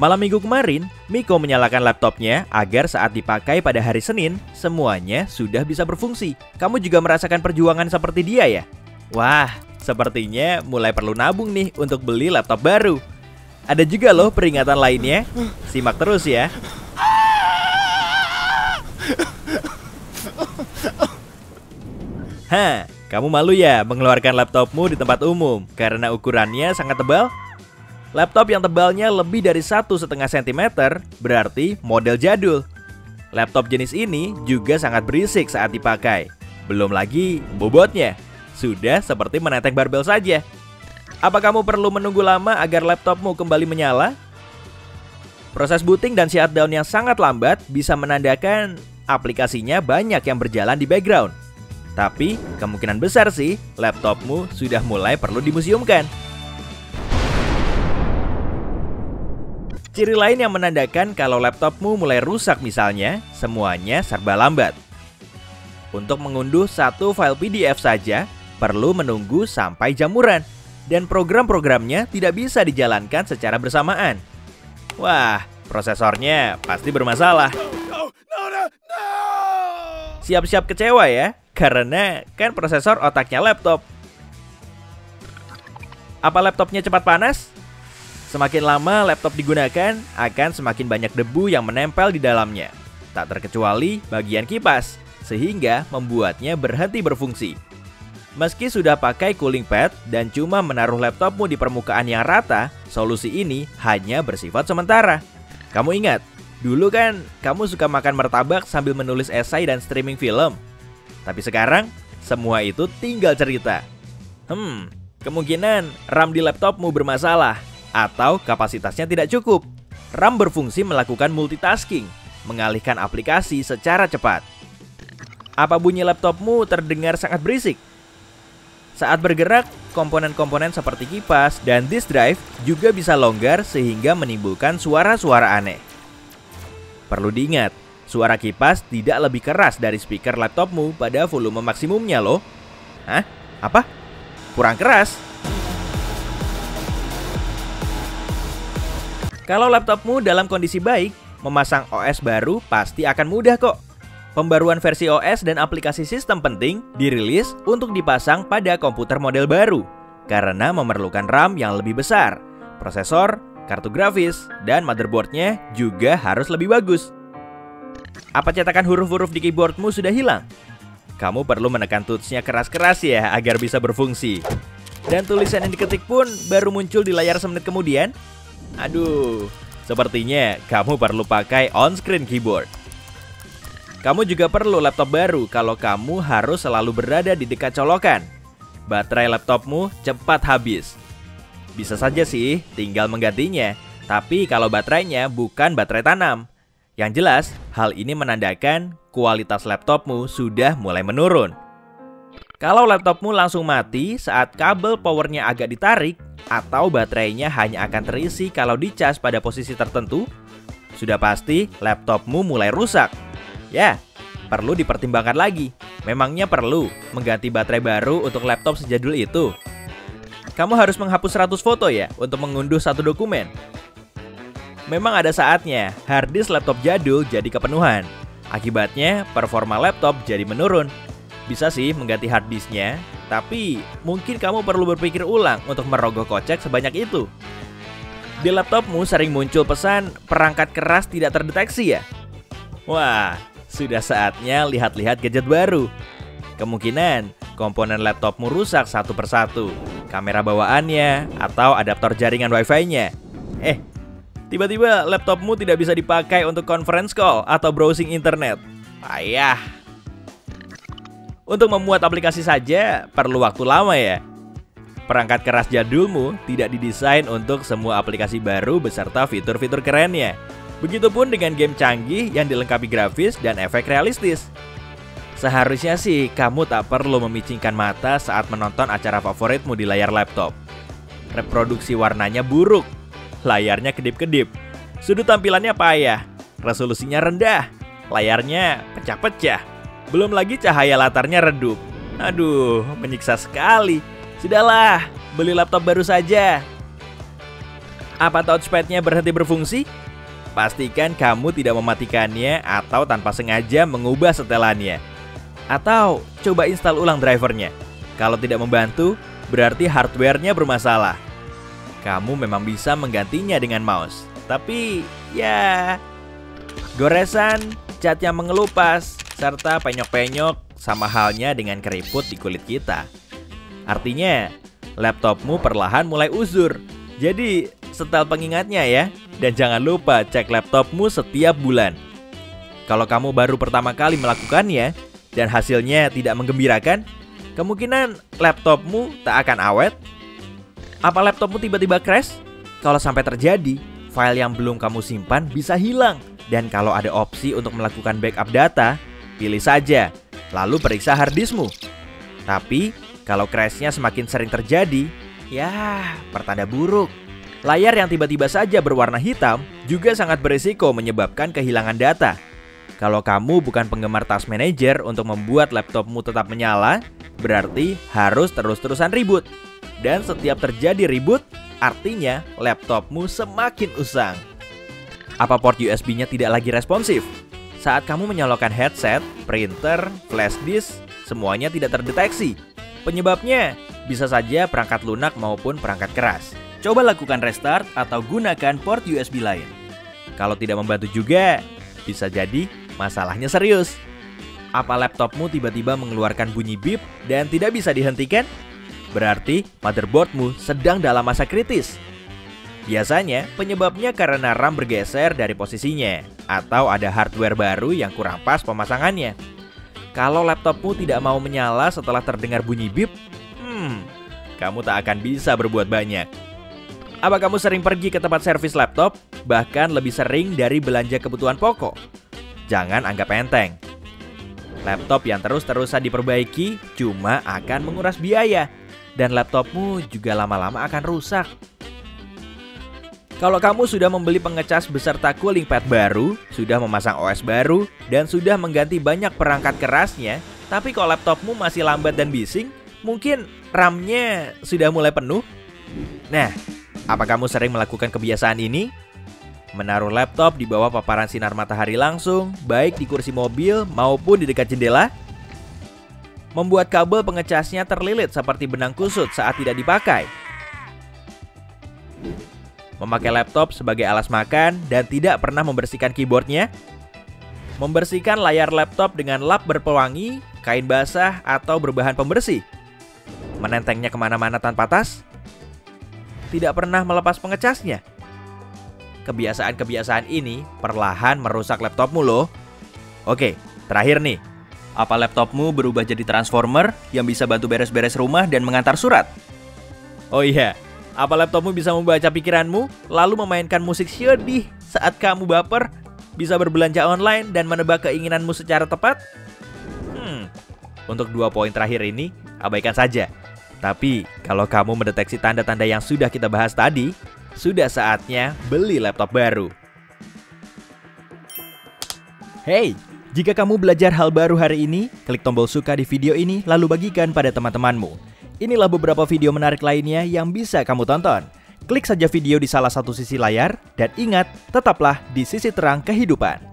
Malam minggu kemarin, Miko menyalakan laptopnya agar saat dipakai pada hari Senin, semuanya sudah bisa berfungsi. Kamu juga merasakan perjuangan seperti dia ya? Wah, sepertinya mulai perlu nabung nih untuk beli laptop baru. Ada juga loh peringatan lainnya. Simak terus ya. Hah, kamu malu ya mengeluarkan laptopmu di tempat umum karena ukurannya sangat tebal? Laptop yang tebalnya lebih dari 1,5 cm berarti model jadul. Laptop jenis ini juga sangat berisik saat dipakai. Belum lagi bobotnya, sudah seperti menenteng barbel saja. Apa kamu perlu menunggu lama agar laptopmu kembali menyala? Proses booting dan shutdown yang sangat lambat bisa menandakan aplikasinya banyak yang berjalan di background. Tapi kemungkinan besar sih laptopmu sudah mulai perlu dimuseumkan. Ciri lain yang menandakan kalau laptopmu mulai rusak misalnya, semuanya serba lambat. Untuk mengunduh satu file PDF saja, perlu menunggu sampai jamuran. Dan program-programnya tidak bisa dijalankan secara bersamaan. Wah, prosesornya pasti bermasalah. Siap-siap kecewa ya, karena kan prosesor otaknya laptop. Apa laptopnya cepat panas? Semakin lama laptop digunakan, akan semakin banyak debu yang menempel di dalamnya. Tak terkecuali bagian kipas, sehingga membuatnya berhenti berfungsi. Meski sudah pakai cooling pad dan cuma menaruh laptopmu di permukaan yang rata, solusi ini hanya bersifat sementara. Kamu ingat, dulu kan kamu suka makan martabak sambil menulis esai dan streaming film? Tapi sekarang, semua itu tinggal cerita. Kemungkinan RAM di laptopmu bermasalah. Atau kapasitasnya tidak cukup. RAM berfungsi melakukan multitasking, mengalihkan aplikasi secara cepat. Apa bunyi laptopmu terdengar sangat berisik? Saat bergerak, komponen-komponen seperti kipas dan disk drive juga bisa longgar sehingga menimbulkan suara-suara aneh. Perlu diingat, suara kipas tidak lebih keras dari speaker laptopmu pada volume maksimumnya loh. Hah? Apa? Kurang keras? Kalau laptopmu dalam kondisi baik, memasang OS baru pasti akan mudah kok. Pembaruan versi OS dan aplikasi sistem penting dirilis untuk dipasang pada komputer model baru karena memerlukan RAM yang lebih besar, prosesor, kartu grafis, dan motherboardnya juga harus lebih bagus. Apa cetakan huruf-huruf di keyboardmu sudah hilang? Kamu perlu menekan touch-nya keras-keras ya agar bisa berfungsi. Dan tulisan yang diketik pun baru muncul di layar semenit kemudian. Aduh, sepertinya kamu perlu pakai on-screen keyboard. Kamu juga perlu laptop baru kalau kamu harus selalu berada di dekat colokan. Baterai laptopmu cepat habis. Bisa saja sih tinggal menggantinya, tapi kalau baterainya bukan baterai tanam. Yang jelas, hal ini menandakan kualitas laptopmu sudah mulai menurun. Kalau laptopmu langsung mati saat kabel powernya agak ditarik, atau baterainya hanya akan terisi kalau dicas pada posisi tertentu, sudah pasti laptopmu mulai rusak. Ya, perlu dipertimbangkan lagi. Memangnya perlu mengganti baterai baru untuk laptop sejadul itu? Kamu harus menghapus 100 foto ya untuk mengunduh satu dokumen. Memang ada saatnya harddisk laptop jadul jadi kepenuhan. Akibatnya performa laptop jadi menurun. Bisa sih mengganti harddisknya, tapi mungkin kamu perlu berpikir ulang untuk merogoh kocek sebanyak itu. Di laptopmu sering muncul pesan perangkat keras tidak terdeteksi ya? Wah, sudah saatnya lihat-lihat gadget baru. Kemungkinan komponen laptopmu rusak satu persatu, kamera bawaannya, atau adaptor jaringan wifi-nya. Tiba-tiba laptopmu tidak bisa dipakai untuk conference call atau browsing internet. Payah. Untuk memuat aplikasi saja perlu waktu lama ya. Perangkat keras jadulmu tidak didesain untuk semua aplikasi baru beserta fitur-fitur kerennya. Begitupun dengan game canggih yang dilengkapi grafis dan efek realistis. Seharusnya sih kamu tak perlu memicingkan mata saat menonton acara favoritmu di layar laptop. Reproduksi warnanya buruk, layarnya kedip-kedip, sudut tampilannya payah, resolusinya rendah, layarnya pecah-pecah. Belum lagi cahaya latarnya redup. Aduh, menyiksa sekali. Sudahlah, beli laptop baru saja. Apa touchpad-nya berhenti berfungsi? Pastikan kamu tidak mematikannya atau tanpa sengaja mengubah setelannya. Atau coba install ulang drivernya. Kalau tidak membantu, berarti hardware-nya bermasalah. Kamu memang bisa menggantinya dengan mouse. Tapi, ya... goresan, cat yang mengelupas, serta penyok-penyok sama halnya dengan keriput di kulit kita. Artinya, laptopmu perlahan mulai uzur. Jadi, setel pengingatnya ya. Dan jangan lupa cek laptopmu setiap bulan. Kalau kamu baru pertama kali melakukannya dan hasilnya tidak menggembirakan, kemungkinan laptopmu tak akan awet. Apa laptopmu tiba-tiba crash? Kalau sampai terjadi, file yang belum kamu simpan bisa hilang. Dan kalau ada opsi untuk melakukan backup data, pilih saja, lalu periksa harddiskmu. Tapi, kalau crashnya semakin sering terjadi, ya pertanda buruk. Layar yang tiba-tiba saja berwarna hitam juga sangat berisiko menyebabkan kehilangan data. Kalau kamu bukan penggemar Task Manager untuk membuat laptopmu tetap menyala, berarti harus terus-terusan reboot. Dan setiap terjadi reboot, artinya laptopmu semakin usang. Apa port USB-nya tidak lagi responsif? Saat kamu menyalakan headset, printer, flash disk, semuanya tidak terdeteksi. Penyebabnya bisa saja perangkat lunak maupun perangkat keras. Coba lakukan restart atau gunakan port USB lain. Kalau tidak membantu juga, bisa jadi masalahnya serius. Apa laptopmu tiba-tiba mengeluarkan bunyi beep dan tidak bisa dihentikan? Berarti motherboardmu sedang dalam masa kritis. Biasanya penyebabnya karena RAM bergeser dari posisinya atau ada hardware baru yang kurang pas pemasangannya. Kalau laptopmu tidak mau menyala setelah terdengar bunyi beep, kamu tak akan bisa berbuat banyak. Apa kamu sering pergi ke tempat servis laptop, bahkan lebih sering dari belanja kebutuhan pokok? Jangan anggap enteng. Laptop yang terus-terusan diperbaiki cuma akan menguras biaya, dan laptopmu juga lama-lama akan rusak. Kalau kamu sudah membeli pengecas beserta cooling pad baru, sudah memasang OS baru, dan sudah mengganti banyak perangkat kerasnya, tapi kalau laptopmu masih lambat dan bising, mungkin RAM-nya sudah mulai penuh. Nah, apa kamu sering melakukan kebiasaan ini? Menaruh laptop di bawah paparan sinar matahari langsung, baik di kursi mobil maupun di dekat jendela? Membuat kabel pengecasnya terlilit seperti benang kusut saat tidak dipakai? Memakai laptop sebagai alas makan dan tidak pernah membersihkan keyboardnya? Membersihkan layar laptop dengan lap berpewangi, kain basah, atau berbahan pembersih? Menentengnya kemana-mana tanpa tas? Tidak pernah melepas pengecasnya? Kebiasaan-kebiasaan ini perlahan merusak laptopmu loh. Oke, terakhir nih. Apa laptopmu berubah jadi transformer yang bisa bantu beres-beres rumah dan mengantar surat? Oh iya, apa laptopmu bisa membaca pikiranmu, lalu memainkan musik sedih saat kamu baper, bisa berbelanja online dan menebak keinginanmu secara tepat? Untuk 2 poin terakhir ini, abaikan saja. Tapi, kalau kamu mendeteksi tanda-tanda yang sudah kita bahas tadi, sudah saatnya beli laptop baru. Hey, jika kamu belajar hal baru hari ini, klik tombol suka di video ini lalu bagikan pada teman-temanmu. Inilah beberapa video menarik lainnya yang bisa kamu tonton. Klik saja video di salah satu sisi layar, dan ingat, tetaplah di sisi terang kehidupan.